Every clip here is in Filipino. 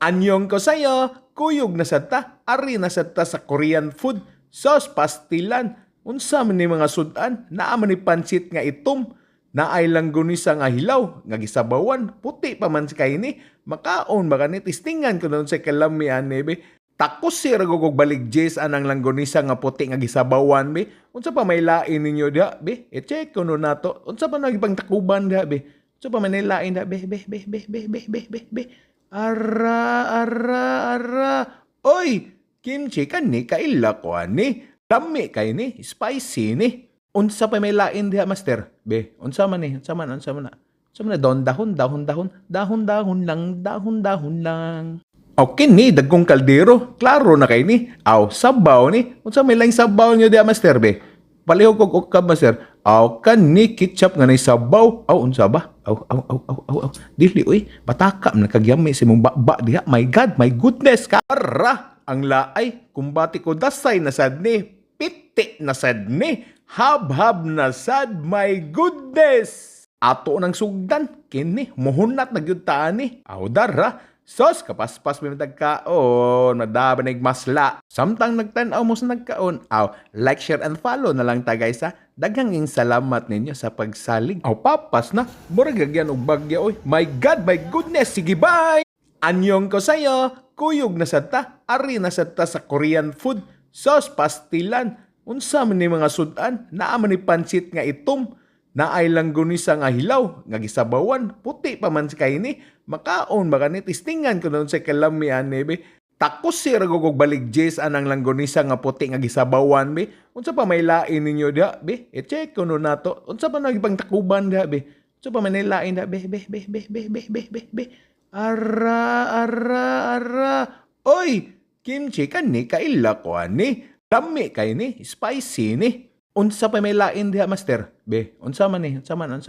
Anyong ko sa'yo, kuyog na sad ta, ari na sad ta sa Korean food, sauce pastilan, unsa man ni mga sudan, naa man ni pansit nga itom, naay lang gunisa nga hilaw, nga gisabawan, puti pa man kay ni, makaon ba kanit, istingan ko nun sa kalamian ni be, takos si ragogog balik Jess anang langgonisa nga puti nga gisabawan be, unsa pa may lain ninyo dia be, check ko nun nato, unsa pa nagipang takuban dia be, unsa pa may lain dia be. Ara. Oy, kimchi kani kaila ko ani. Dami kay ni, spicy ni. Unsa pa may lain diha, master? Be, unsa man ni? Unsa man na? Dahon lang. Okay ni, dagkong kaldero. Klaro na kay ni. Aw, sabaw ni. Unsa may laing sabaw nyo diha, master, be? Palihog kog ukab, master. Aw, kani ketchup nga nay sabaw. Aw, unsa ba? Aw. Dili, uy. Bataka man kagyami si mong bakba diha. My God, my goodness. Kara, ang laay. Kumbati ko dasay na sad ni. Piti na sad ni. Hab-hab na sad. My goodness. Ato nang sugdan. Kini, muhunat na gyud ta ni. Aw, dara. Sos, kapaspas may nagkaon, madaba nagmasla. Samtang nagtanaw mo sa nagkaon, like, share, and follow na lang ta guys ha. Daghang salamat ninyo sa pagsalig. Papas na, muragagyan og bagya oy. My God, my goodness, sige bye! Anyong ko sa'yo, kuyog na sad ta, ari na sad ta sa Korean food, sauce pastilan, unsa man ni mga sudan, naa man ni pansit nga itom, naay lang gunisa nga hilaw, nga gisabawan, puti pa man kay ni, makaon ba kanit, istingan ko nun sa kalamian ni be, takos si ragogog balik Jess anang langgonisa nga puti nga gisabawan be, unsa pa may lain ninyo dia be, check ko nun nato, unsa pa nagipang takuban dia be, unsa pa may lain dia be, ara, oy, kimchi kani kaila ko ani, dami kay ni, spicy ni. Unsa pa may lain diha, master? Be, unsa man ni? Unsa man na?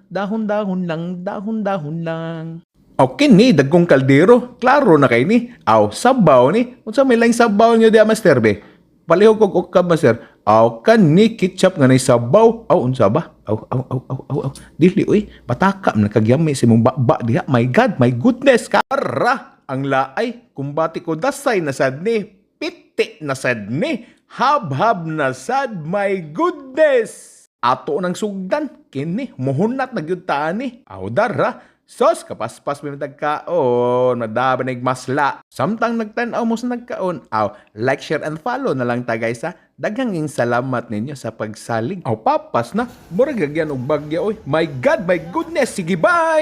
Dahon lang. Okay ni, dagkong kaldero. Klaro na kay ni. Aw, sabaw ni. Unsa may laing sabaw nyo diha, master, be? Palihog kog ukab, master. Aw, kani ketchup nga nay sabaw. Aw, unsa ba? Aw. Dili, uy. Bataka man kagyami si mong bakba diha. My God, my goodness. Kara, ang laay. Kumbati ko dasay na sad ni. Piti na sad ni. Hab-hab na sad, my goodness! Ato nang sugdan, kini, muhunat na gyud ta ni. Aw, dara. Sos, kapaspas may nagkaon, madaba nagmasla. Samtang nagtanaw mo sa nagkaon, like, share, and follow na lang ta guys ha. Daghang salamat ninyo sa pagsalig. Papas na, muragagyan og bagya oy. My God, my goodness, sige bye!